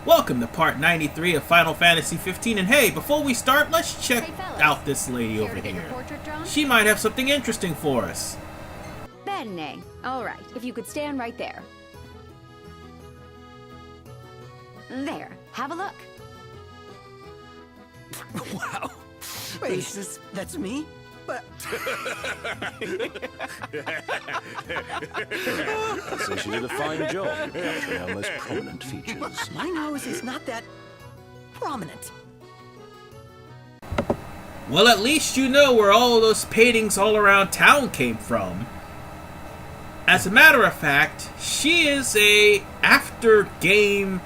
Welcome to part 93 of Final Fantasy 15, and hey, before we start, let's check Hey, fellas. out this lady Care over to get your here. portrait drawn? She might have something interesting for us. Bene. All right, if you could stand right there. There, have a look. Wow. Wait, that's me? But I'd say she did a fine job capturing our most prominent features. my nose is not that prominent. Well, at least you know where all of those paintings all around town came from. As a matter of fact, she is a after-game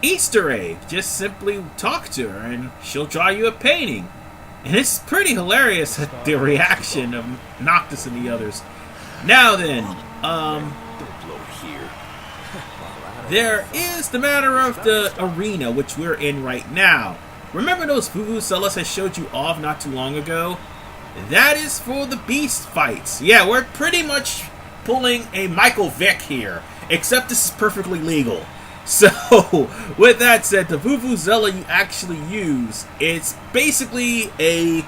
Easter egg. Just simply talk to her and she'll draw you a painting. And it's pretty hilarious at the reaction of Noctis and the others. Now then, Don't blow here. there is the matter of the arena which we're in right now. Remember those Vuvuzelas I showed you off not too long ago? That is for the beast fights. Yeah, we're pretty much pulling a Michael Vick here, except this is perfectly legal. So, with that said, the Vuvuzela you actually use, it's basically a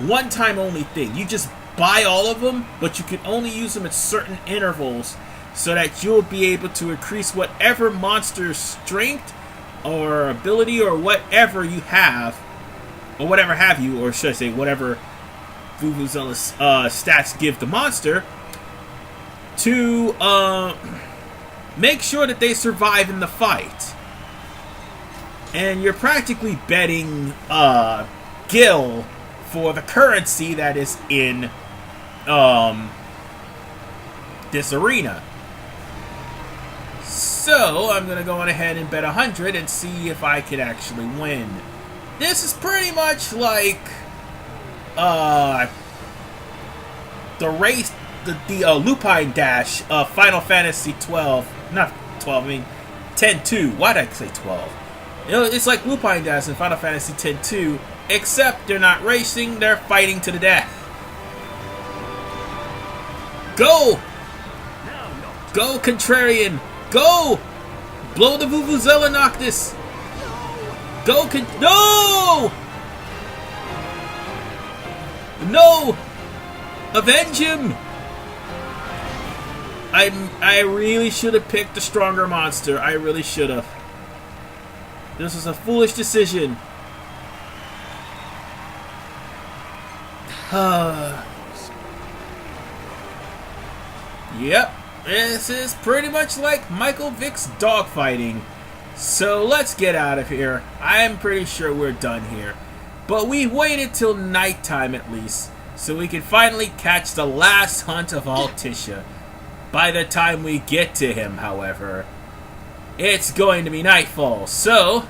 one-time only thing. You just buy all of them, but you can only use them at certain intervals so that you'll be able to increase whatever monster's strength or ability or whatever you have, or whatever have you, or should I say whatever Vuvuzela's stats give the monster, to make sure that they survive in the fight. And you're practically betting Gil for the currency that is in this arena. So I'm gonna go on ahead and bet 100 and see if I could actually win. This is pretty much like the race, the Lupine Dash of Final Fantasy 12. Not 12, I mean 10-2. Why did I say 12? You know, it's like Lupine Dash in Final Fantasy 10-2, except they're not racing, they're fighting to the death. Go! Go, Contrarian! Go! Blow the Vuvuzela Noctis! Go, No! No! Avenge him! I really should have picked the stronger monster. I really should have. This was a foolish decision. Yep, this is pretty much like Michael Vick's dogfighting. So let's get out of here. I'm pretty sure we're done here. But we waited till nighttime at least, so we can finally catch the last hunt of Altissia. By the time we get to him, however, it's going to be nightfall, so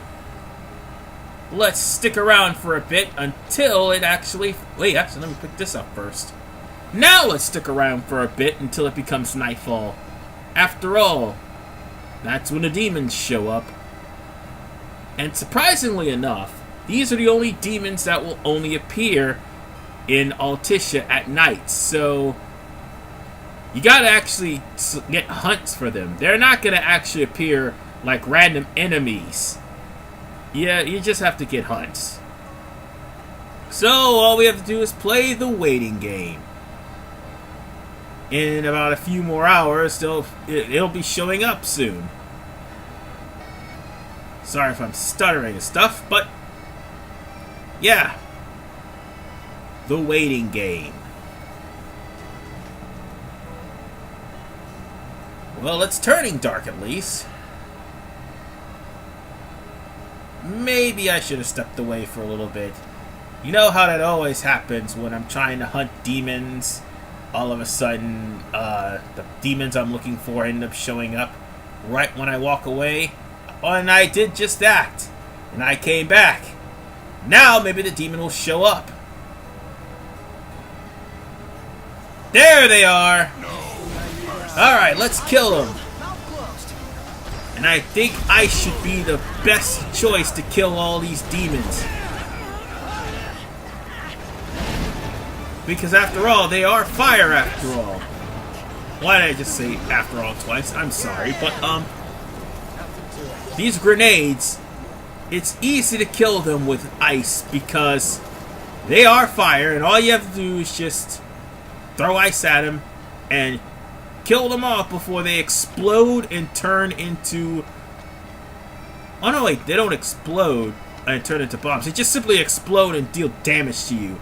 let's stick around for a bit until it actually... Wait, actually, let me pick this up first. Now let's stick around for a bit until it becomes nightfall. After all, that's when the demons show up. And surprisingly enough, these are the only demons that will only appear in Altissia at night, so you gotta actually get hunts for them. They're not gonna actually appear like random enemies. Yeah, you just have to get hunts. So all we have to do is play the waiting game. In about a few more hours, it'll be showing up soon. Sorry if I'm stuttering and stuff, but yeah. The waiting game. Well, it's turning dark at least. Maybe I should have stepped away for a little bit. You know how that always happens when I'm trying to hunt demons. All of a sudden, the demons I'm looking for end up showing up right when I walk away. Oh, and I did just that. And I came back. Now maybe the demon will show up. There they are! Alright, let's kill them. And I think I should be the best choice to kill all these demons. Because after all, they are fire after all. Why did I just say after all twice? I'm sorry, but these grenades, it's easy to kill them with ice because they are fire, and all you have to do is just throw ice at them and kill them off before they explode and turn into... Oh no, wait, they don't explode and turn into bombs. They just simply explode and deal damage to you.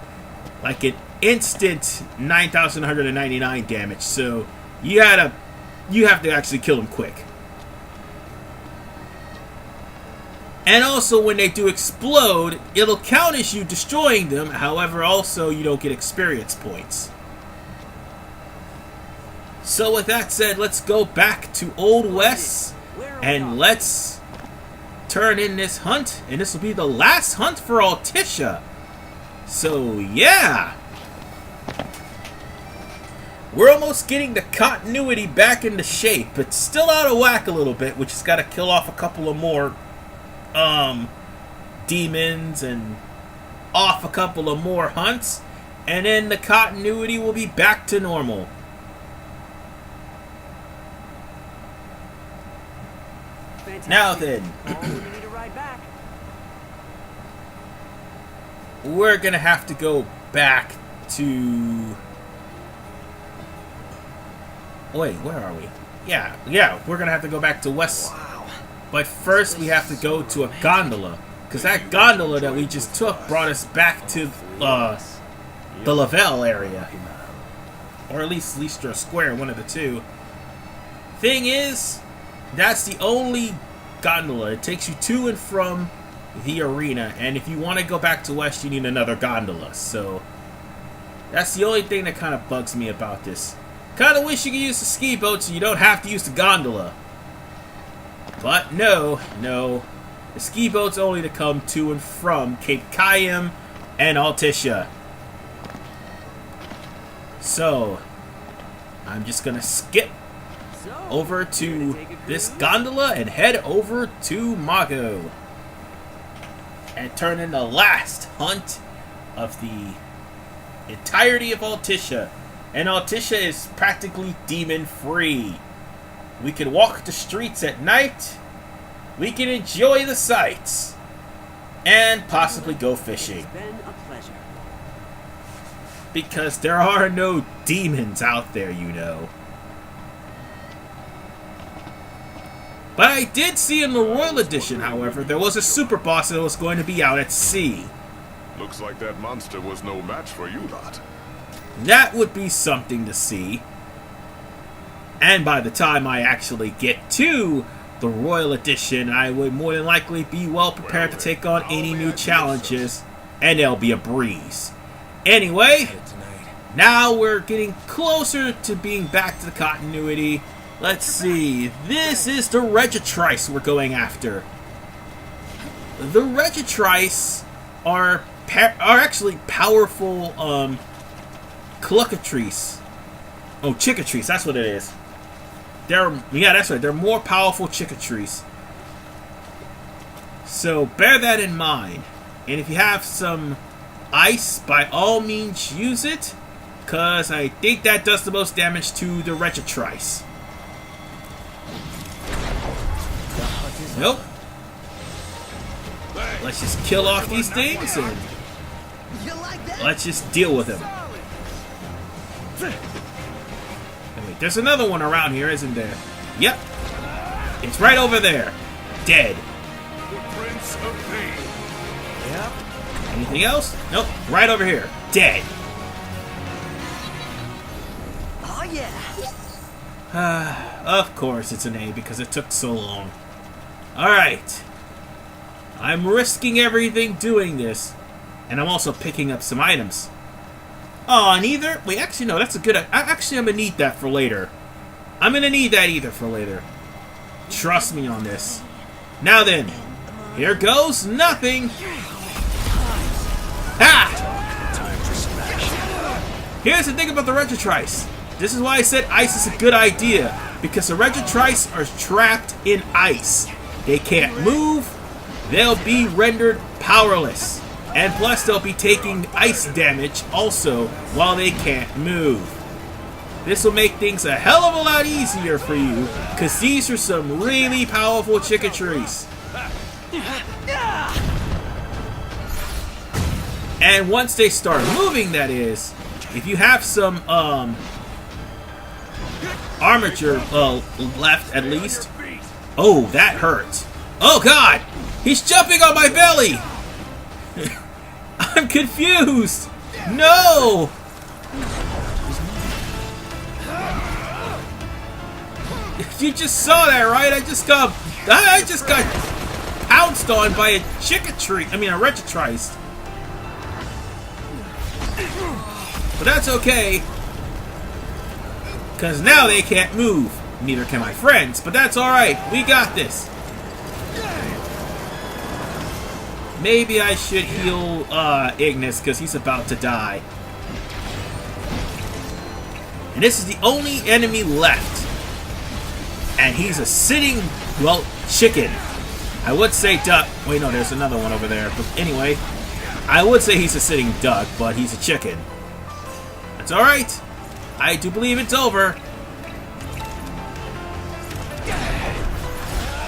Like an instant 9,199 damage. So you have to actually kill them quick. And also, when they do explode, it'll count as you destroying them. However, also, you don't get experience points. So with that said, let's go back to Old West. And let's turn in this hunt. And this will be the last hunt for Altissia. So, yeah. We're almost getting the continuity back into shape. It's still out of whack a little bit. We just got to kill off a couple of more demons and off a couple of more hunts, and then the continuity will be back to normal. Fantastic. Now then, Oh, we need a ride back. we're gonna have to go back to... Wait, where are we? Yeah, we're gonna have to go back to West. But first, we have to go to a gondola, because that gondola that we just took brought us back to the Lavelle area, or at least Leicester Square, one of the two. Thing is, that's the only gondola. It takes you to and from the arena, and if you want to go back to West, you need another gondola. So that's the only thing that kind of bugs me about this. Kind of wish you could use the ski boat so you don't have to use the gondola. But no. The ski boat's only to come to and from Cape Cayam and Altissia. So, I'm just gonna skip over to this gondola and head over to Mago. And turn in the last hunt of the entirety of Altissia. And Altissia is practically demon-free. We can walk the streets at night, we can enjoy the sights, and possibly go fishing. It's been a pleasure. Because there are no demons out there, you know. But I did see in the Royal Edition, however, there was a super boss that was going to be out at sea. Looks like that monster was no match for you lot. That would be something to see. And by the time I actually get to the Royal Edition, I would more than likely be well prepared to take on any new challenges, and they'll be a breeze. Anyway, now we're getting closer to being back to the continuity. Let's see, this is the Regitrice we're going after. The Regitrice are actually powerful Cluckatrice. Oh, Chickatrice, that's what it is. That's right. They're more powerful Chickatrice. So bear that in mind. And if you have some ice, by all means use it, because I think that does the most damage to the Regitrice. Nope. Let's just kill off these things and let's just deal with them. Wait, there's another one around here, isn't there? Yep. It's right over there. Dead. The Prince of Pain. Yep. Anything else? Nope. Right over here. Dead. Oh yeah. Of course it's an A because it took so long. Alright. I'm risking everything doing this. And I'm also picking up some items. Oh, and either... Wait, actually, no, that's a good... Actually, I'm going to need that for later. I'm going to need that either for later. Trust me on this. Now then, here goes nothing. Ha! Here's the thing about the Regitrice. This is why I said ice is a good idea. Because the Regitrice are trapped in ice. They can't move. They'll be rendered powerless. And plus, they'll be taking ice damage also while they can't move. this will make things a hell of a lot easier for you, because these are some really powerful Chickatrees. And once they start moving, that is, if you have some armature left at least. Oh, that hurts. Oh god! He's jumping on my belly! I'm confused! No! You just saw that, right? I just got pounced on by a Chickatree. I mean, a Regitriced. But that's okay, because now they can't move. Neither can my friends, but that's alright. We got this. Maybe I should heal Ignis, because he's about to die. And this is the only enemy left. And he's a sitting, well, chicken. I would say duck. Wait, no, there's another one over there. But anyway, I would say he's a sitting duck, but he's a chicken. That's alright. I do believe it's over.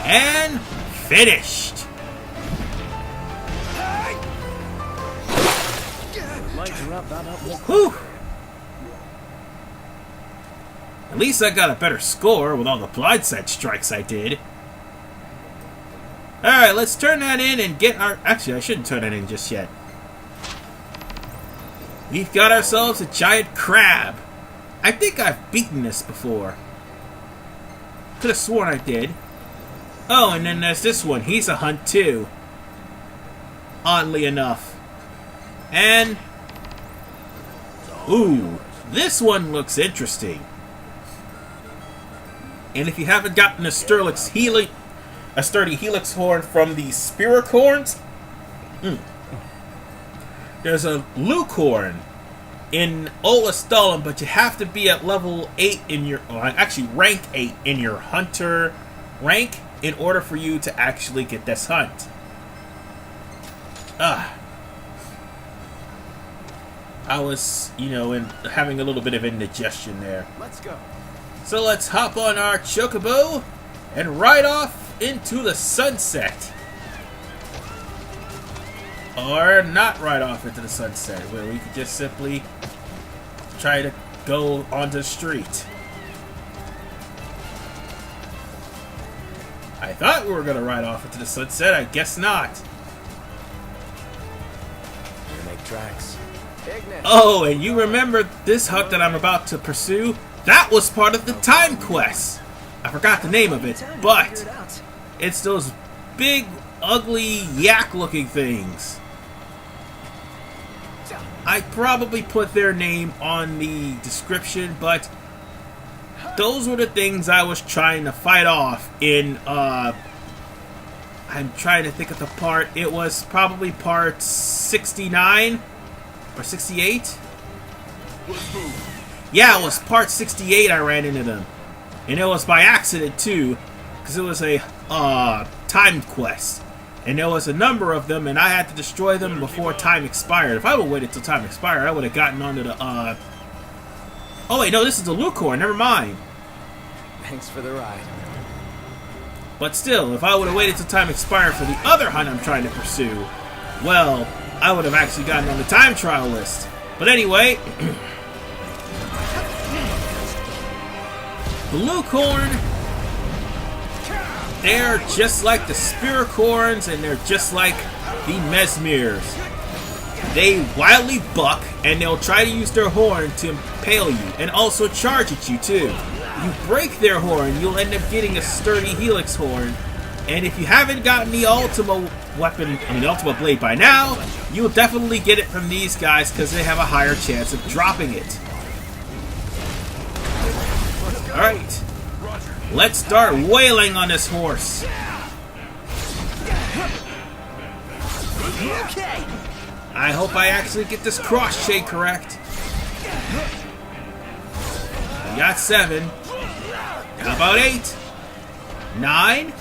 And finished. Whew. At least I got a better score with all the blindside strikes I did. Alright, let's turn that in and get our... Actually, I shouldn't turn that in just yet. We've got ourselves a giant crab. I think I've beaten this before. Could have sworn I did. Oh, and then there's this one. He's a hunt too. Oddly enough. And... ooh, this one looks interesting. And if you haven't gotten a sturdy helix horn from the Spiracorns, there's a Lucorn in Olastalum, but you have to be at level 8 in your... actually, rank 8 in your hunter rank in order for you to actually get this hunt. I was, having a little bit of indigestion there. Let's go. So let's hop on our Chocobo and ride off into the sunset. Or not ride off into the sunset, where we could just simply try to go onto the street. I thought we were going to ride off into the sunset. I guess not. Gonna make tracks. Ignis. Oh, and you remember this hunt that I'm about to pursue? That was part of the time quest. I forgot the name of it, but it's those big, ugly, yak-looking things. I probably put their name on the description, but those were the things I was trying to fight off in, I'm trying to think of the part. It was probably part 69 or 68. Yeah, it was part 68 I ran into them. And it was by accident, too, because it was a timed quest. And there was a number of them, and I had to destroy them before time expired. If I would have waited till time expired, I would have gotten onto the, oh, wait, no, this is the Lucorn. Never mind. Thanks for the ride. But still, if I would have waited till time expired for the other hunt I'm trying to pursue, well, I would have actually gotten on the time trial list. But anyway... the Lucorn, they're just like the Spiracorns, and they're just like the Mesmirs. They wildly buck, and they'll try to use their horn to impale you, and also charge at you too. You break their horn, you'll end up getting a sturdy helix horn, and if you haven't gotten the Ultima weapon, the Ultima Blade by now, you'll definitely get it from these guys because they have a higher chance of dropping it. Alright, let's start wailing on this horse. Okay. I hope I actually get this cross shade correct. We got 7. How about 8? 9?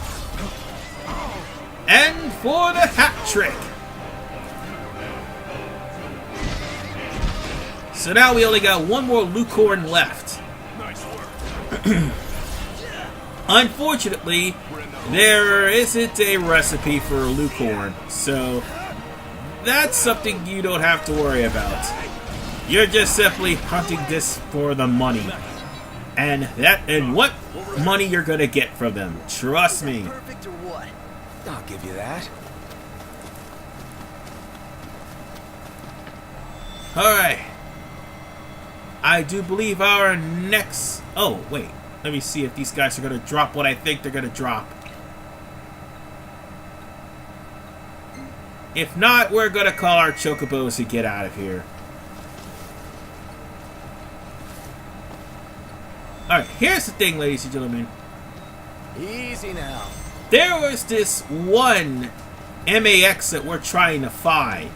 And for the hat trick. So now we only got one more Lucorn left. Unfortunately, there isn't a recipe for Lucorn, so that's something you don't have to worry about. You're just simply hunting this for the money. And what money you're gonna get from them. Trust me. Perfect or what? I'll give you that. Alright. I do believe our next... Oh, wait. Let me see if these guys are gonna drop what I think they're gonna drop. If not, we're gonna call our chocobos to get out of here. Alright, here's the thing, ladies and gentlemen. Easy now. There was this one MAX that we're trying to find.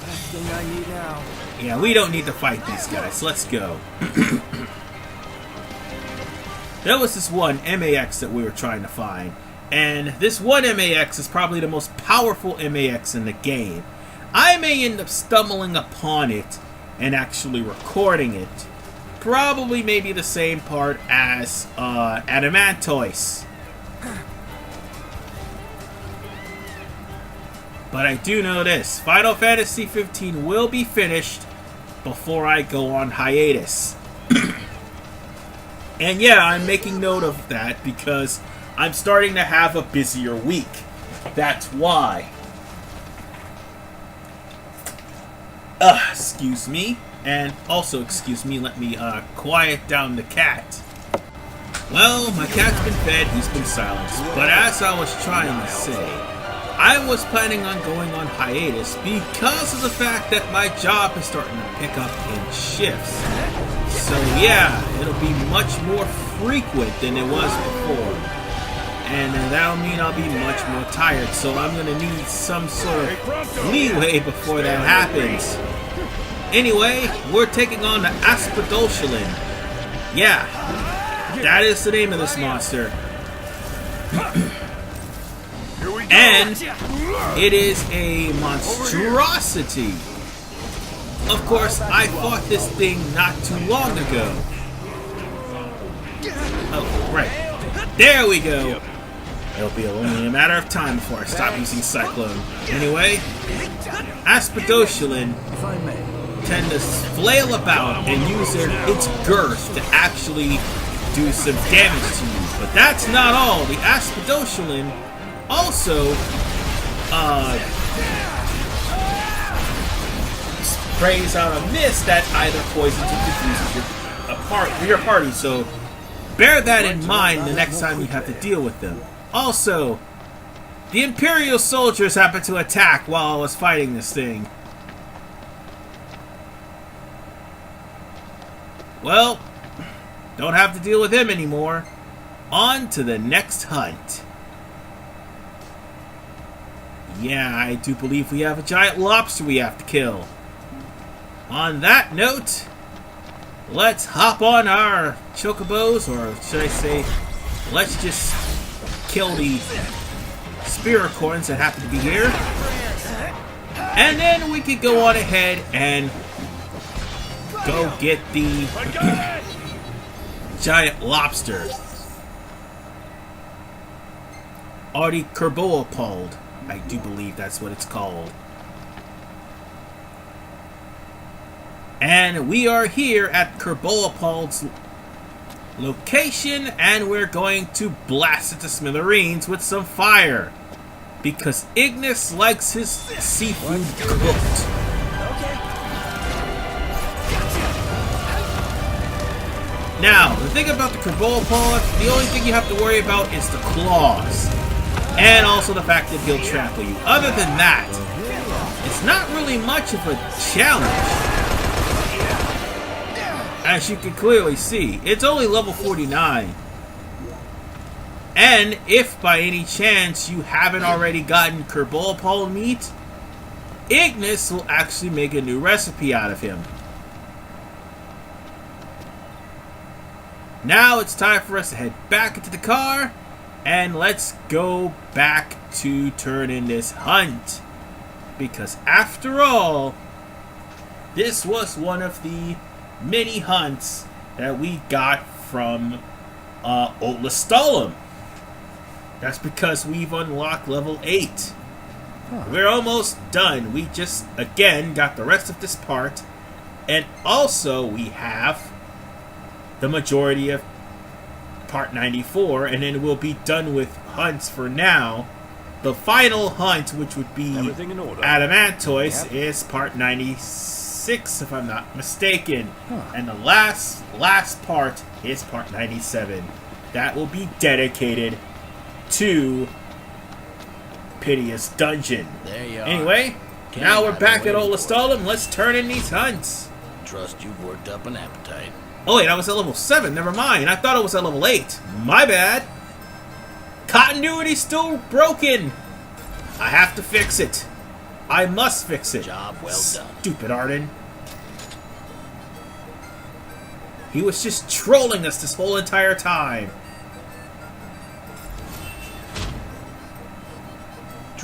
Last thing I need now. Yeah, we don't need to fight these guys. Let's go. There was this one MAX that we were trying to find. And this one MAX is probably the most powerful MAX in the game. I may end up stumbling upon it and actually recording it. Probably maybe the same part as Adamantoise. But I do know this. Final Fantasy 15 will be finished before I go on hiatus. And yeah, I'm making note of that because I'm starting to have a busier week. That's why. Excuse me. And also, excuse me, let me quiet down the cat. Well, my cat's been fed, he's been silenced. But as I was trying to say, I was planning on going on hiatus because of the fact that my job is starting to pick up in shifts. So yeah, it'll be much more frequent than it was before. And that'll mean I'll be much more tired, so I'm going to need some sort of leeway before that happens. Anyway, we're taking on the Asphodelshalin. Yeah, that is the name of this monster. And it is a monstrosity. Of course, I fought this thing not too long ago. Oh, right. There we go. It'll be only a matter of time before I stop using Cyclone. Anyway, Asphodelshalin tend to flail about and use its girth to actually do some damage to you. But that's not all. The Asphodelshalin also sprays out a mist that either poisons or confuses your party. So bear that in mind the next time you have to deal with them. Also, the Imperial soldiers happened to attack while I was fighting this thing. Well, don't have to deal with him anymore. On to the next hunt. Yeah, I do believe we have a giant lobster we have to kill. On that note, let's hop on our chocobos, or should I say, let's just kill the spiricorns that happen to be here. And then we could go on ahead and go get the giant lobster. Or the Kerboapald. I do believe that's what it's called. And we are here at Kerboapald's location, and we're going to blast it to smithereens with some fire. Because Ignis likes his seafood cooked. Now, the thing about the Kerboapald, the only thing you have to worry about is the claws. And also the fact that he'll trample you. Other than that, it's not really much of a challenge. As you can clearly see, it's only level 49. And if by any chance you haven't already gotten Kerboapald meat, Ignis will actually make a new recipe out of him. Now it's time for us to head back into the car, and let's go back to turn in this hunt. Because after all, this was one of the many hunts that we got from Otlastolum. That's because we've unlocked level 8. We're almost done. We just, again, got the rest of this part. And also, we have the majority of part 94. And then we'll be done with hunts for now. The final hunt, which would be Everything in order. Adamantoise, Yep. is part 96, if I'm not mistaken. And the last part is part 97. That will be dedicated to Piteous Dungeon. There you are. Anyway, Okay, now we're I've been back at waiting for Otlastolum. Let's turn in these hunts. Trust you've worked up an appetite. Oh wait, I was at level 7. Never mind. I thought it was at level 8. My bad. Continuity's still broken. I have to fix it. I must fix it. Job well done. Stupid Arden. He was just trolling us this whole entire time.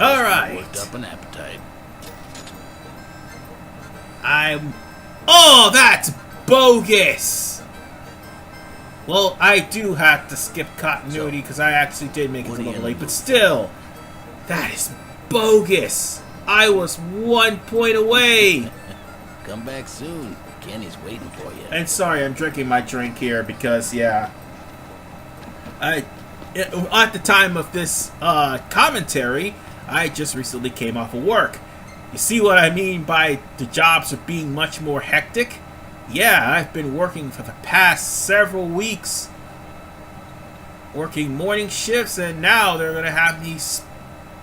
All right. Worked up an appetite. Oh, that's bogus! Well, I do have to skip continuity because I actually did make it what to are you level gonna 8, but do? still, that is bogus! I was 1 point away! Come back soon. Kenny's waiting for you. And sorry, I'm drinking my drink here because, yeah. At the time of this commentary, I just recently came off of work. You see what I mean by the jobs are being much more hectic? Yeah, I've been working for the past several weeks. Working morning shifts, and now they're going to have me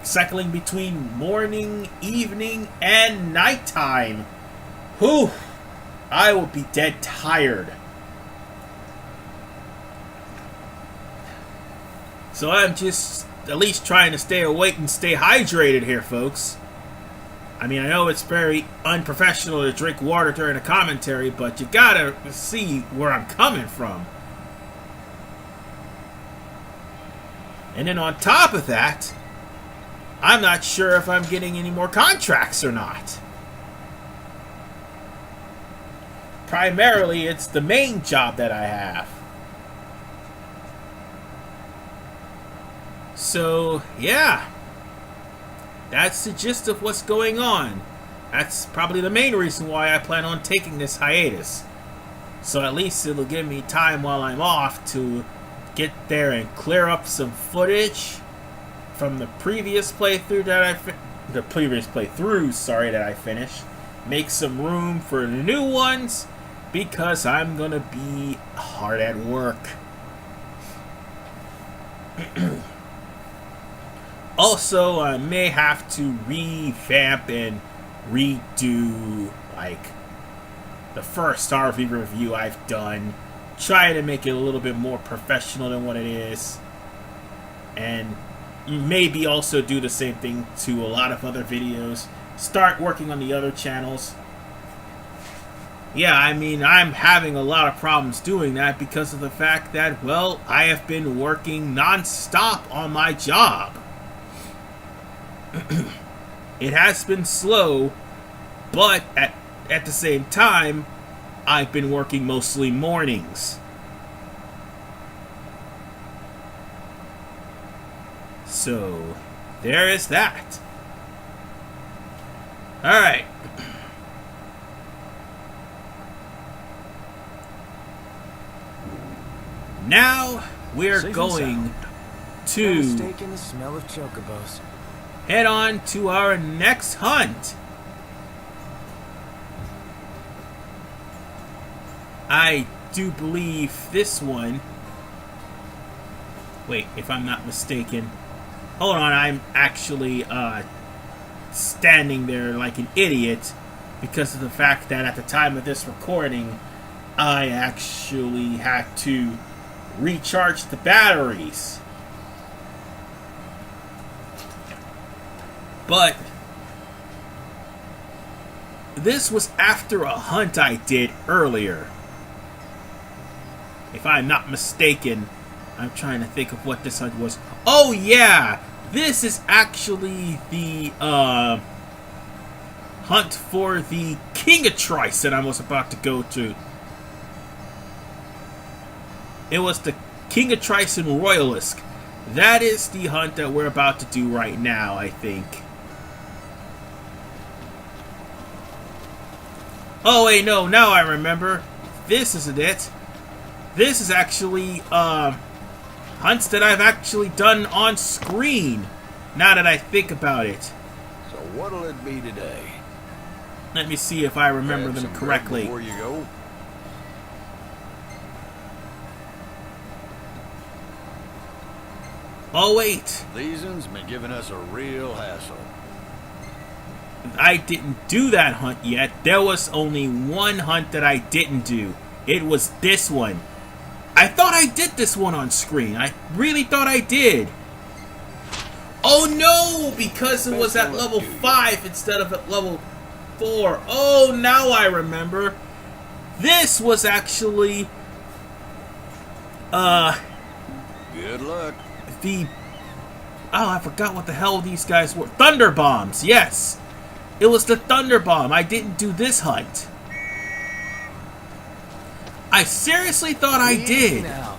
cycling between morning, evening, and nighttime. Whew! I will be dead tired. So I'm just at least trying to stay awake and stay hydrated here, folks. I mean, I know it's very unprofessional to drink water during a commentary, but you gotta see where I'm coming from. And then on top of that, I'm not sure if I'm getting any more contracts or not. Primarily, it's the main job that I have. So, yeah. That's the gist of what's going on. That's probably the main reason why I plan on taking this hiatus. So at least it'll give me time while I'm off to get there and clear up some footage from the previous playthrough that I finished. Make some room for the new ones because I'm gonna be hard at work. Also, I may have to revamp and redo, like, the first RV review I've done. Try to make it a little bit more professional than what it is. And maybe also do the same thing to a lot of other videos. Start working on the other channels. Yeah, I mean, I'm having a lot of problems doing that because of the fact that, well, I have been working non-stop on my job. It has been slow, but at the same time, I've been working mostly mornings. So, there is that. Alright. Now, we're Safe and going No to mistaking the smell of chocobos. head on to our next hunt. I do believe this one... Wait, if I'm not mistaken... Hold on, I'm actually standing there like an idiot because of the fact that at the time of this recording, I actually had to recharge the batteries. But this was after a hunt I did earlier. If I'm not mistaken, I'm trying to think of what this hunt was. Oh yeah! This is actually the hunt for the Kingatrice that I was about to go to. It was the King of Tryson Royalisk. That is the hunt that we're about to do right now, I think. Oh wait, no, now I remember. This isn't it. This is actually hunts that I've actually done on screen, now that I think about it. So what'll it be today? Let me see if I remember Grab them some grub correctly. Before you go. Oh wait, These ones been giving us a real hassle. I didn't do that hunt yet. There was only one hunt that I didn't do. It was this one. I thought I did this one on screen. I really thought I did. Oh no, because it was at level 5 instead of at level 4. Oh, now I remember. This was actually Good luck. the... Oh, I forgot what the hell these guys were. Thunder Bombs, yes. It was the Thunder Bomb. I didn't do this hunt. I seriously thought I did. Now.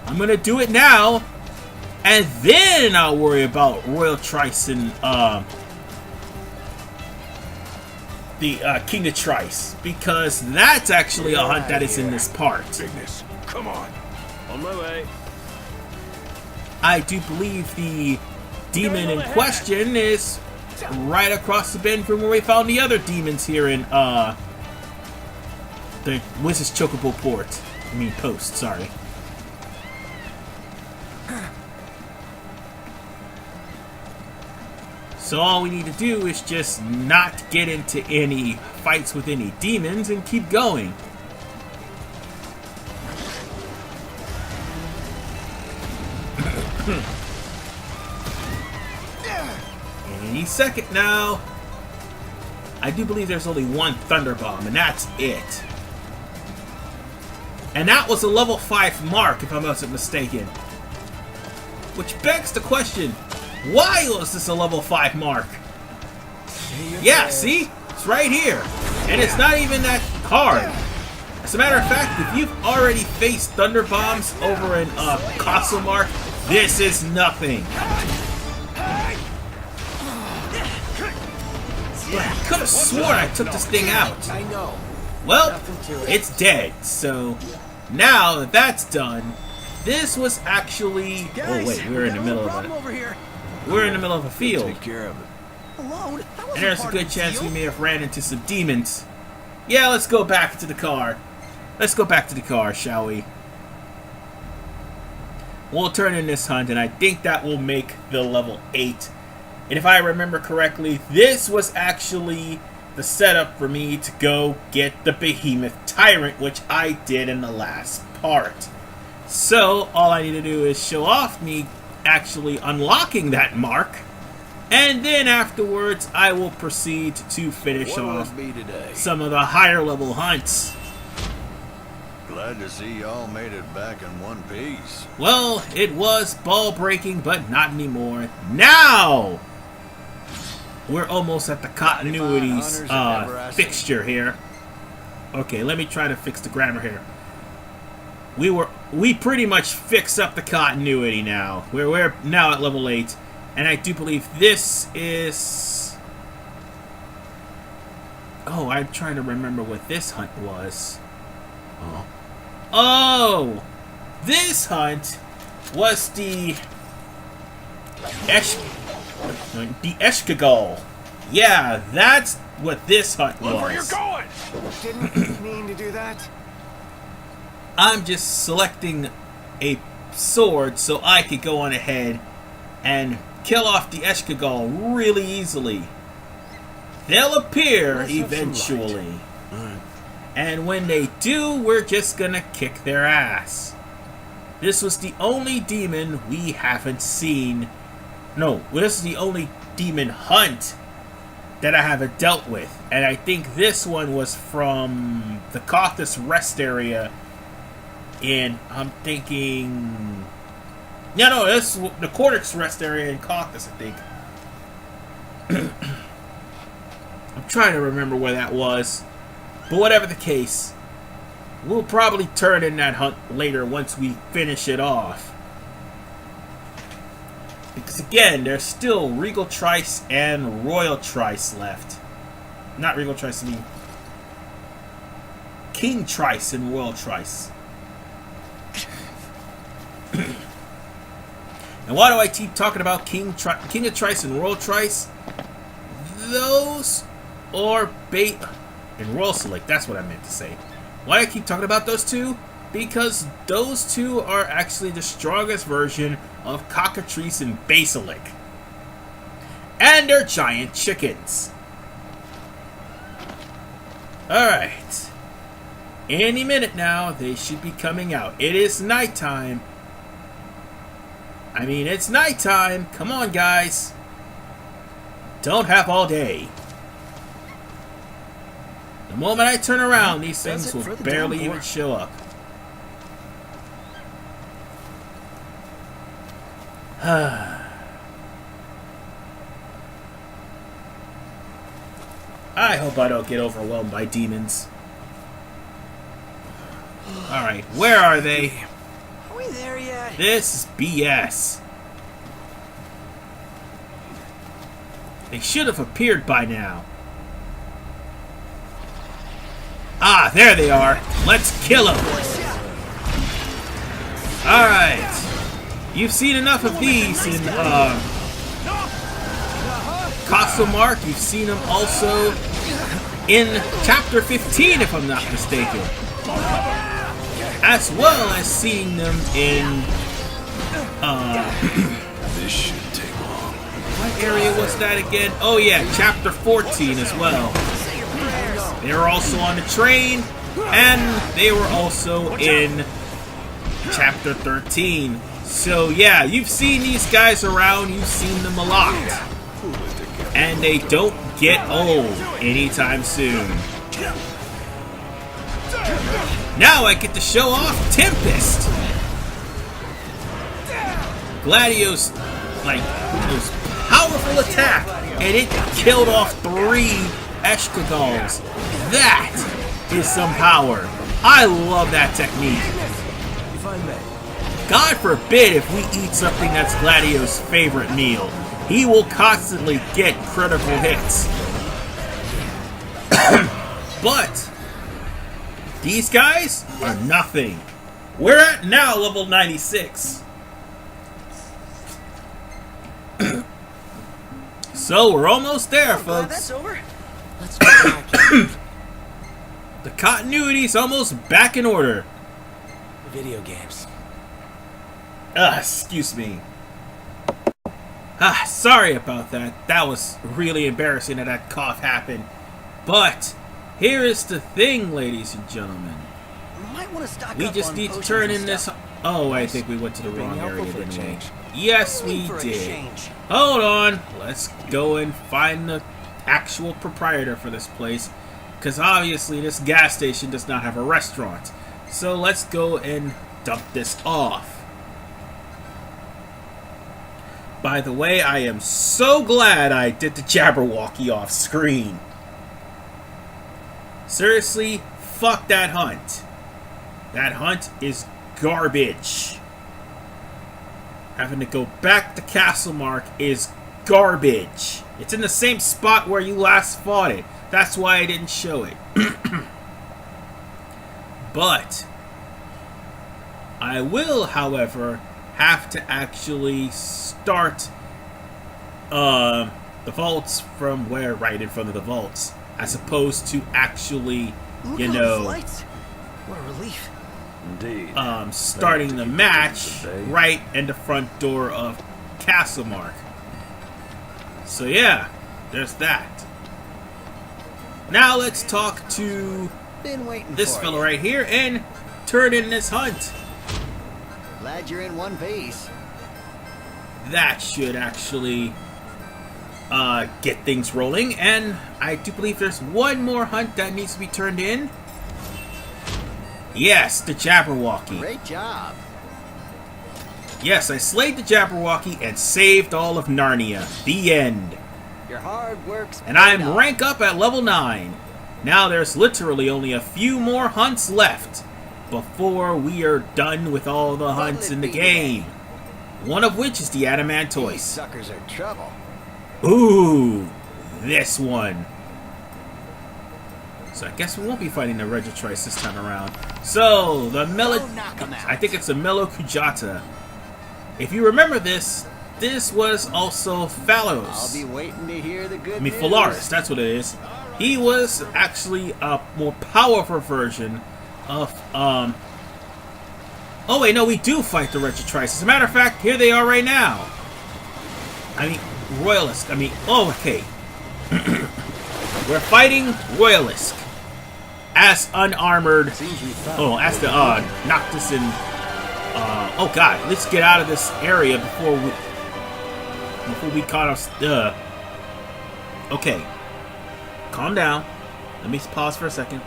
I'm gonna do it now, and then I'll worry about Royal Tryson, the King of Trice, because that's actually a hunt that is in this part. Bigness, come on. On my way. I do believe the demon in question is right across the bend from where we found the other demons here in the Wizard's Chocobo Port. I mean Post, sorry. So all we need to do is just not get into any fights with any demons and keep going. Any second now. I do believe there's only one Thunder Bomb, and that's it. And that was a level 5 mark, if I wasn't mistaken. Which begs the question, why was this a level 5 mark? Yeah, see? It's right here. And it's not even that hard. As a matter of fact, if you've already faced Thunder Bombs over in Castle Mark, this is nothing. But I could have sworn I took this thing out. I know. Well, it's dead, so now that that's done, this was actually... Oh wait, we're in the middle of a... We're in the middle of a field. Take care of it. Alone? And there's a good chance we may have ran into some demons. Yeah, let's go back to the car. Let's go back to the car, shall we? We'll turn in this hunt, and I think that will make the level 8. And if I remember correctly, this was actually the setup for me to go get the Behemoth Tyrant, which I did in the last part. So, all I need to do is show off me actually unlocking that mark, and then afterwards I will proceed to finish What'll off it be today? some of the higher level hunts. Glad to see y'all made it back in one piece. Well, it was ball breaking, but not anymore. Now we're almost at the continuities fixture here. Okay, let me try to fix the grammar here. We pretty much fix up the continuity now. We're now at level 8, and I do believe this is... Oh, I'm trying to remember what this hunt was. Oh, this hunt was the Eshkagol. Yeah, that's what this hunt was. Look where you're going! Didn't mean to do that. I'm just selecting a sword so I could go on ahead and kill off the Eshkagol really easily. They'll appear eventually. And when they do, we're just gonna kick their ass. This was the only demon we haven't seen. No, this is the only demon hunt that I haven't dealt with. And I think this one was from the Kothis rest area. And I'm thinking... Yeah, no, this is the Cortex rest area in Kothis, I think. I'm trying to remember where that was. But whatever the case, We'll probably turn in that hunt later once we finish it off. Because again, there's still Regal Trice and Royal Trice left. Not Regal Trice, I mean King Trice and Royal Trice. And why do I keep talking about King of Trice and Royal Trice? Those or bait and Royal Select, that's what I meant to say. Why do I keep talking about those two? Because those two are actually the strongest version of Cockatrice and Basilic. And they're giant chickens. Alright. Any minute now, they should be coming out. It is nighttime. I mean, it's nighttime. Come on, guys. Don't have all day. The moment I turn around, these things will barely even show up. I hope I don't get overwhelmed by demons. Alright, where are they? Are we there yet? This is BS. They should have appeared by now. Ah, there they are. Let's kill them. Alright. You've seen enough of these in Castle Mark. You've seen them also in Chapter 15, if I'm not mistaken. As well as seeing them in This should take long. what area was that again? Oh yeah, Chapter 14 as well. They were also on the train, and they were also in Chapter 13. So yeah, you've seen these guys around, you've seen them a lot. And they don't get old anytime soon. Now I get to show off Tempest! Gladio's, like, most powerful attack, and it killed off 3 Eshkagals. That is some power. I love that technique. God forbid if we eat something that's Gladio's favorite meal. He will constantly get critical hits. But these guys are nothing. We're at now level 96. So we're almost there, folks. That's over. Let's go back. The continuity's almost back in order. Video games. Excuse me. Sorry about that. That was really embarrassing that cough happened. But here is the thing, ladies and gentlemen. Might want to stock We up just on need to potions turn and in this. stuff. Oh, I think we went to the wrong area, helpful for a didn't we? change. Yes, we For a did. change. Hold on. Let's go and find the actual proprietor for this place. Because obviously this gas station does not have a restaurant. So let's go and dump this off. By the way, I am so glad I did the Jabberwocky off screen. Seriously, fuck that hunt. That hunt is garbage. Having to go back to Castlemark is garbage. It's in the same spot where you last fought it. That's why I didn't show it. But I will, however, have to actually start the vaults from where right in front of the vaults, as opposed to actually, Look you at all know, those lights. What a relief. Indeed. starting the match right in the front door of Castlemark. So yeah, there's that. Now let's talk to Been waiting this for fellow you. right here and turn in this hunt. Glad you're in one piece. That should actually get things rolling. And I do believe there's one more hunt that needs to be turned in. Yes, the Jabberwocky. Great job. Yes, I slayed the Jabberwocky and saved all of Narnia. The end. Your hard work's And I'm paid off. rank up at level 9. Now there's literally only a few more hunts left. before we are done with all the hunts in the game. One of which is the These Adamantoise. suckers are trouble. Ooh, this one. So I guess we won't be fighting the Regitrice this time around. So, the I think it's a Melokujata. If you remember this, this was also I'll Phalos. be waiting to hear the good I mean, news. Phalaris, that's what it is. He was actually a more powerful version of, Oh wait, no, we do fight the Regitrice. As a matter of fact, here they are right now. I mean, Royalisk. I mean, oh, okay. We're fighting Royalisk. As unarmored. Oh, as the, Noctis and, oh god, let's get out of this area before we caught us, okay. Calm down. Let me pause for a second.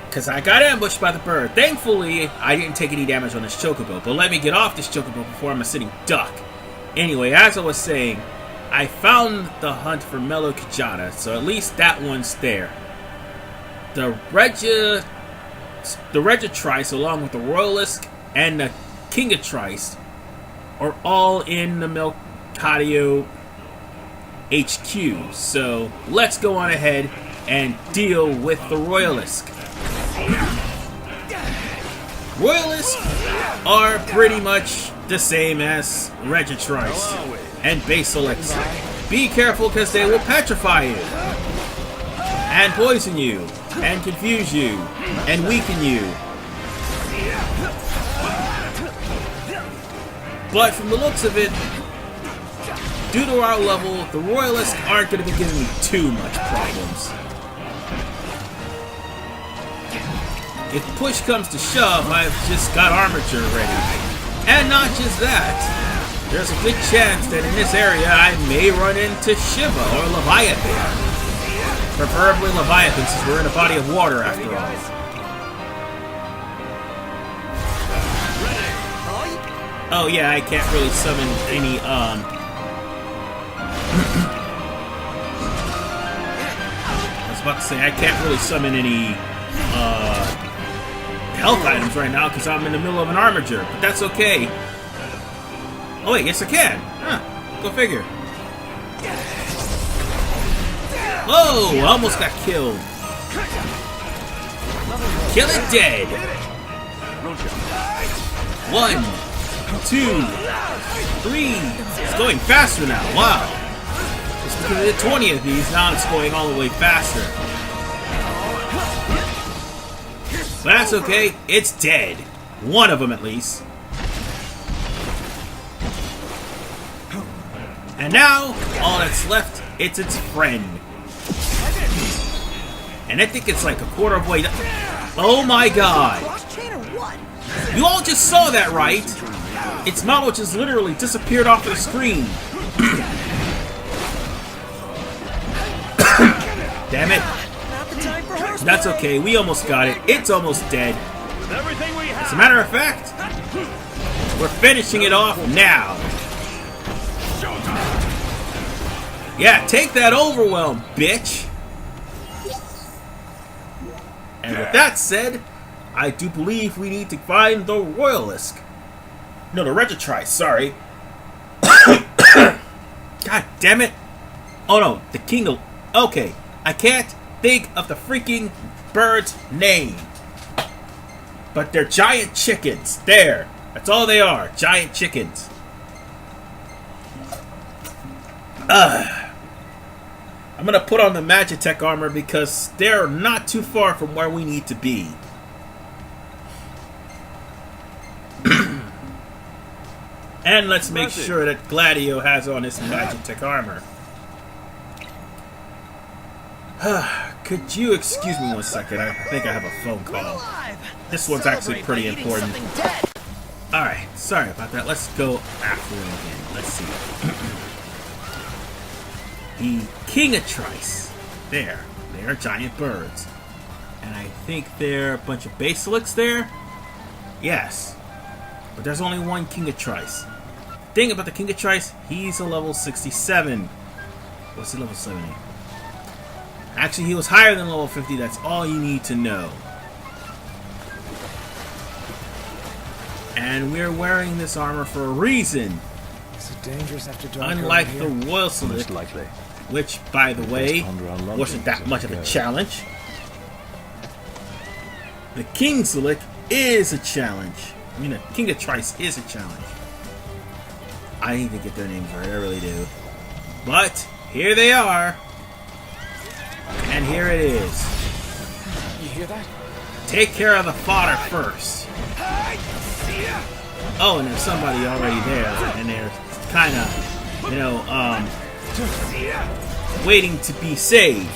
Because I got ambushed by the bird. Thankfully, I didn't take any damage on this Chocobo. But let me get off this Chocobo before I'm a sitting duck. Anyway, as I was saying, I found the hunt for Melokujata. So at least that one's there. The Regitrice, along with the Royalisk and the Kingatrice, are all in the Melcadio HQ. So let's go on ahead and deal with the Royalisk. Royalists are pretty much the same as Regitrice and Basilix. Be careful because they will petrify you and poison you and confuse you and weaken you. But from the looks of it, due to our level, the Royalists aren't going to be giving me too much problems. If push comes to shove, I've just got armature ready. And not just that, there's a good chance that in this area I may run into Shiva or Leviathan. Preferably Leviathan, since we're in a body of water after all. Oh yeah, I can't really summon any, I was about to say, I can't really summon any, health items right now because I'm in the middle of an armature, but that's okay. Oh wait, yes I can. Huh, go figure. Whoa, I almost got killed. Kill it dead. 1, 2, 3. It's going faster now. Wow. Just because I did 20 of these, now it's going all the way faster. But that's okay, it's dead. One of them at least. And now, all that's left, it's its friend. And I think it's like a quarter of way. Oh my god. You all just saw that, right? Its model just literally disappeared off the screen. Damn it. That's okay, we almost got it. It's almost dead. As a matter of fact, we're finishing it off now. Yeah, take that overwhelm, bitch. And with that said, I do believe we need to find the Royalisk. No, the Regitrice, sorry. God damn it. Oh no, the King of... Okay, I can't think of the freaking bird's name. But they're giant chickens. There. That's all they are. Giant chickens. I'm gonna put on the Magitech armor because they're not too far from where we need to be. And let's make sure that Gladio has on his Magitech armor. Could you excuse me 1 second? I think I have a phone call. This one's actually pretty important. Alright, sorry about that. Let's go after him again. Let's see. The Kingatrice. There. They are giant birds. And I think there are a bunch of Basilix there? Yes. But there's only one Kingatrice. Thing about the Kingatrice, he's a level 67. What's he level 70? Actually, he was higher than level 50. That's all you need to know. And we're wearing this armor for a reason. Is it dangerous after dark? Unlike over the here? Royal Most Select, likely. which, by the way, ponder our lodgings wasn't that as much we of a go. challenge. The King Select is a challenge. I mean, the King of Trice is a challenge. I need to get their names right, I really do. But, here they are. And here it is. You hear that? Take care of the fodder first. Oh, and there's somebody already there, and they're kind of, waiting to be saved.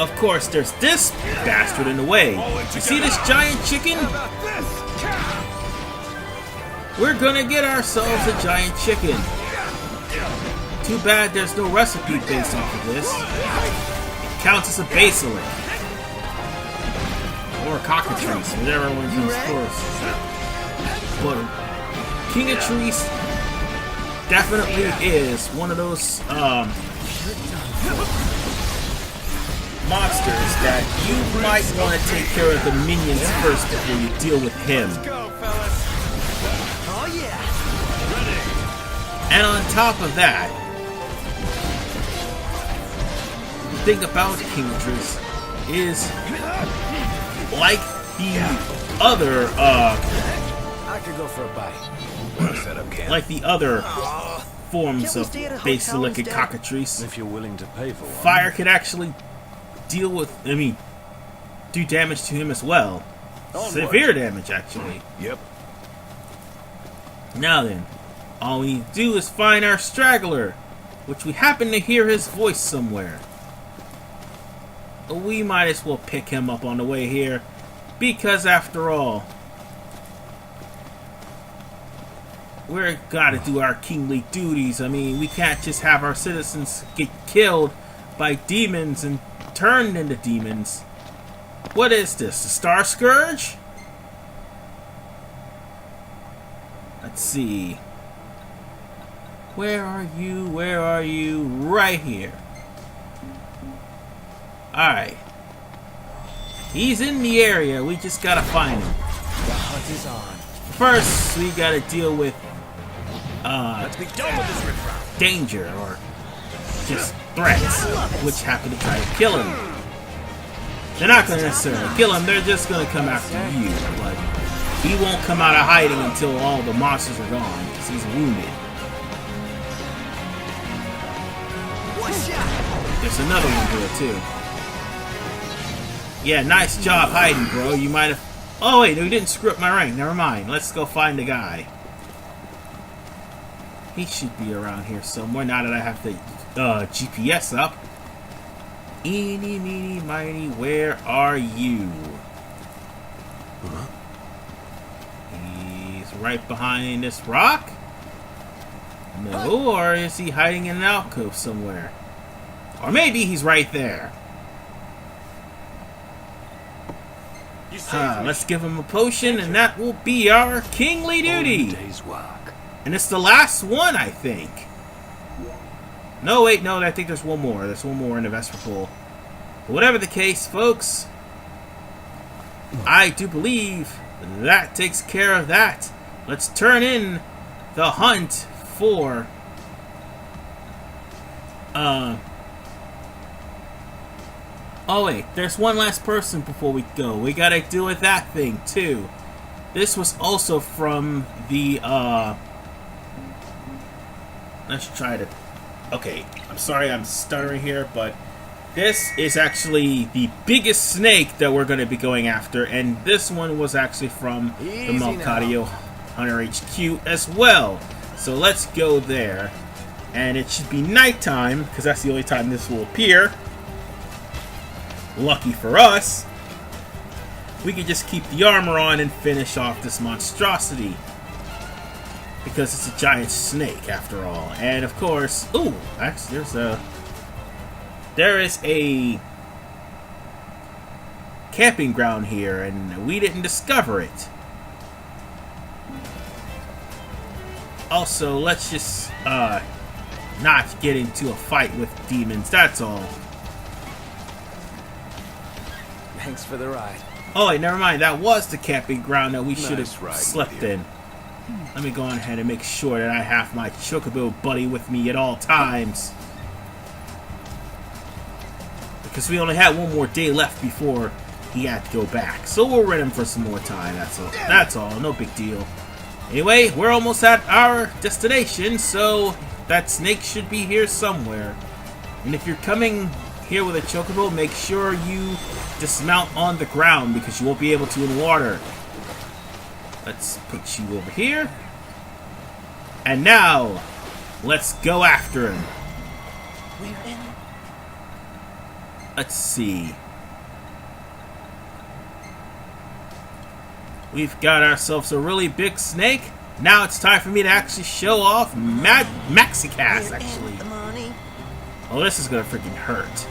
Of course, there's this bastard in the way. You see this giant chicken? We're gonna get ourselves a giant chicken. Too bad there's no recipe based off of this. It counts as a basilic. Or a cockatrice, whatever one comes first. But King of Trice definitely is one of those monsters that you might want to take care of the minions first before you deal with him. And on top of that, the thing about King of Trice is, like the other I could go for a bite. like the other forms of basilic and cockatrice, If you're willing to pay for one. fire could actually deal with, do damage to him as well. Severe damage, actually. Yep. Now then, all we need to do is find our straggler, which we happen to hear his voice somewhere. We might as well pick him up on the way here, because after all, we're gotta do our kingly duties. I mean, we can't just have our citizens get killed by demons and turned into demons. What is this? The Star Scourge? Let's see. Where are you? Where are you? Right here. Alright. He's in the area. We just gotta find him. The hunt is on. First, we gotta deal with Let's be done with this riffraff. danger, or just threats, which happen to try to kill him. They're not gonna necessarily kill him, they're just gonna come after you, but he won't come out of hiding until all the monsters are gone, because he's wounded. There's another one here, too. Yeah, nice job hiding, bro. You might have... Oh, wait, we didn't screw up my rank. Never mind. Let's go find the guy. He should be around here somewhere, now that I have the GPS up. Eeny, meeny, miny, where are you? He's right behind this rock? No, or is he hiding in an alcove somewhere? Or maybe he's right there. Let's give him a potion, and that will be our kingly duty. Day's work. And it's the last one, I think. No, wait, no, I think there's one more. There's one more in the Vesper Pool. But whatever the case, folks, I do believe that takes care of that. Let's turn in the hunt for... Oh wait, there's one last person before we go. We gotta deal with that thing, too. This was also from the, Let's try to... Okay, I'm sorry I'm stuttering here, but... This is actually the biggest snake that we're gonna be going after, and this one was actually from the Easy Malcadio Hunter HQ as well. So let's go there. And it should be nighttime, because that's the only time this will appear. Lucky for us, we could just keep the armor on and finish off this monstrosity. Because it's a giant snake, after all. And of course, ooh, actually, there is a camping ground here, and we didn't discover it. Also, let's just not get into a fight with demons, that's all. Thanks for the ride. Oh wait, never mind, that was the camping ground that we should Nice have riding slept with you. in. Let me go on ahead and make sure that I have my Chocobo buddy with me at all times. Because we only had one more day left before he had to go back. So we'll rent him for some more time, that's all. That's all, no big deal. Anyway, we're almost at our destination, so that snake should be here somewhere. And if you're coming here with a Chocobo, make sure you dismount on the ground because you won't be able to in water. Let's put you over here. And now, let's go after him. We're in. Let's see. We've got ourselves a really big snake. Now it's time for me to actually show off Maxicast, actually. Oh, this is gonna freaking hurt.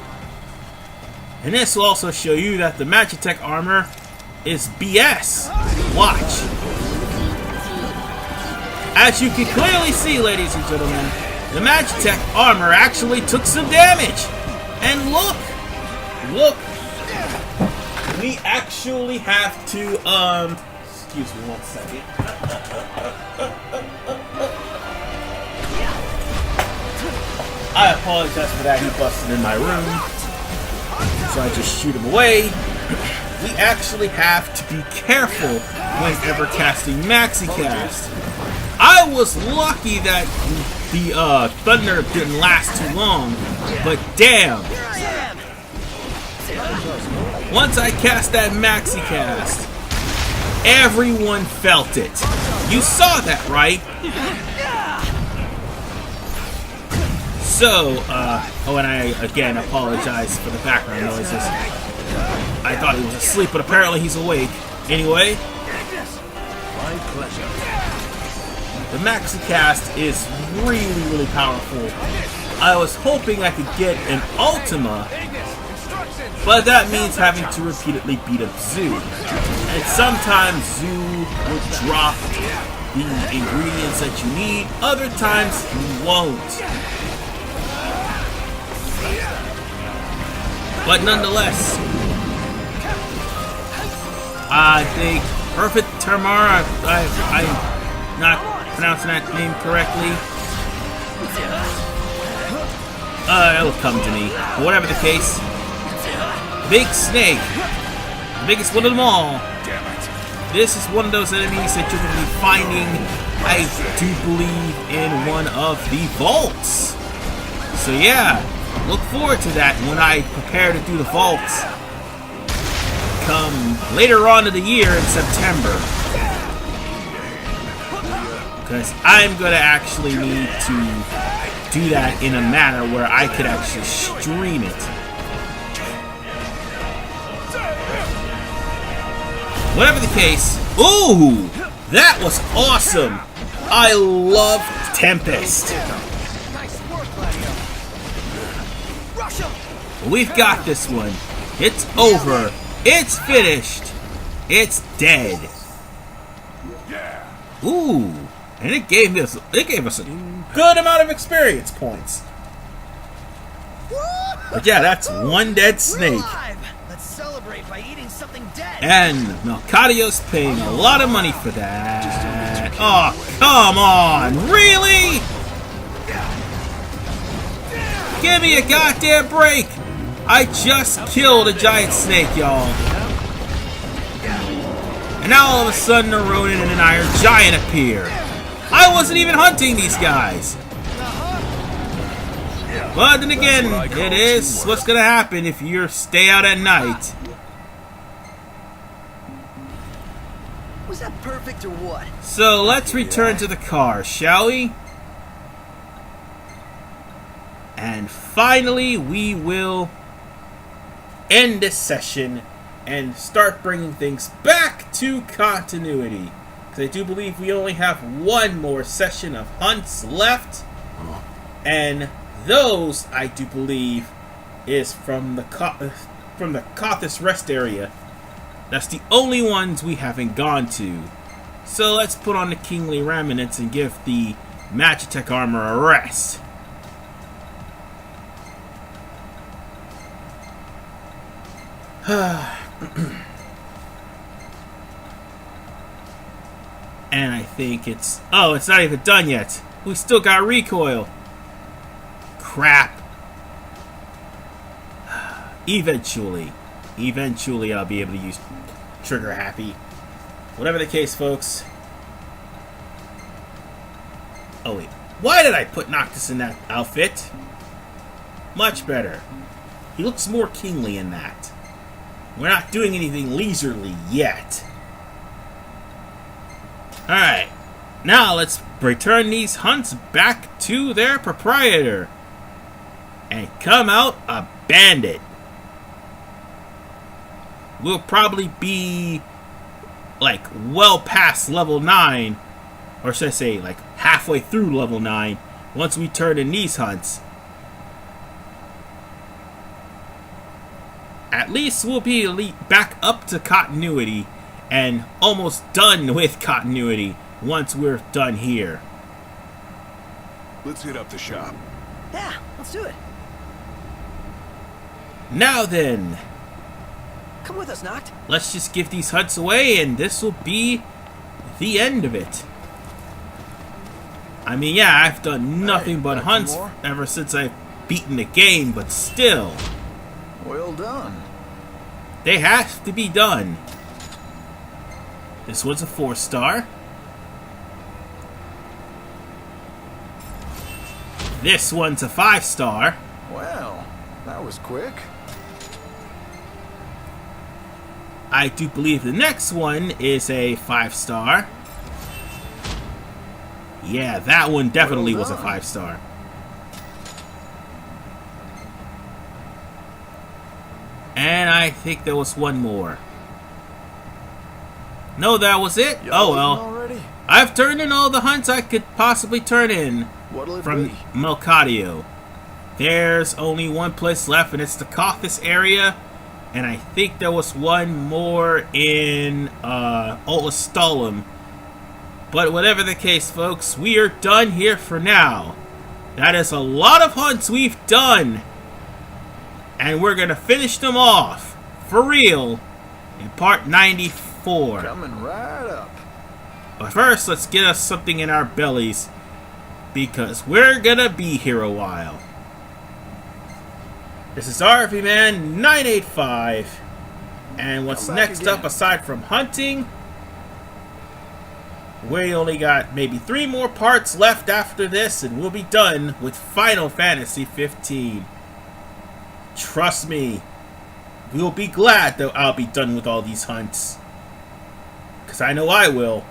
And this will also show you that the Magitech armor is BS. Watch. As you can clearly see, ladies and gentlemen, the Magitech armor actually took some damage. And look, we actually have to, excuse me one second. I apologize for that, he busted in my room. So I just shoot him away. We actually have to be careful whenever casting Maxicast. I was lucky that the thunder didn't last too long, but damn. Once I cast that Maxicast, everyone felt it. You saw that, right? So, oh, and I, again, apologize for the background noises. I thought he was asleep, but apparently he's awake. Anyway, My pleasure. the Maxicast is really, really powerful. I was hoping I could get an Ultima, but that means having to repeatedly beat up Zoo. And sometimes Zoo will drop the ingredients that you need, other times he won't. But nonetheless, I think Perfect Termar, I'm not pronouncing that name correctly. It'll come to me. But whatever the case, Big Snake, the biggest one of them all. This is one of those enemies that you're going to be finding, I do believe, in one of the vaults. So yeah, look forward to that when I prepare to do the vaults come later on in the year in September. Because I'm going to actually need to do that in a manner where I could actually stream it. Whatever the case, ooh, that was awesome. I love Tempest. We've got this one. It's over. It's finished. It's dead. Ooh, and it gave us a good amount of experience points. But yeah, that's one dead snake. Let's celebrate by eating something dead. And Melcadio's paying a lot of money for that. Oh, come on, really? Give me a goddamn break. I just killed a giant snake, y'all. And now all of a sudden a Ronin and an Iron Giant appear. I wasn't even hunting these guys. But then again, it is what's gonna happen if you stay out at night. Was that perfect or what? So let's return to the car, shall we? And finally, we will end this session and start bringing things back to continuity. Because I do believe we only have one more session of hunts left. And those, I do believe, is from the Kothis rest area. That's the only ones we haven't gone to. So let's put on the Kingly Remnants and give the Magitech armor a rest. And I think it's... Oh, it's not even done yet. We still got recoil. Crap. Eventually I'll be able to use trigger happy. Whatever the case, folks. Oh, wait. Why did I put Noctis in that outfit? Much better. He looks more kingly in that. We're not doing anything leisurely yet. Alright. Now let's return these hunts back to their proprietor. And come out a bandit. We'll probably be like well past level 9. Or should I say like halfway through level 9 once we turn in these hunts. At least we'll be back up to continuity and almost done with continuity once we're done here. Let's hit up the shop. Yeah, let's do it. Now then, Come with us, Noct. let's just give these hunts away and this will be the end of it. I mean, yeah, I've done nothing but back for hunts more? ever since I've beaten the game, but still, Well done. they have to be done. This was a 4-star. This one's a 5-star. Well, that was quick. I do believe the next one is a 5-star. Yeah, that one definitely was a 5-star. And I think there was one more. No, that was it. Y'all Oh well. eating already? I've turned in all the hunts I could possibly turn in What'll it from be? Melcadio. There's only one place left, and it's the Cothis area. And I think there was one more in Olastalum. But whatever the case, folks, we are done here for now. That is a lot of hunts we've done. And we're going to finish them off, for real, in part 94. Coming right up. But first, let's get us something in our bellies, because we're going to be here a while. This is RV Man 985. And what's Come back next again. up, aside from hunting, we only got maybe 3 more parts left after this, and we'll be done with Final Fantasy 15. Trust me, we'll be glad that I'll be done with all these hunts. Because I know I will.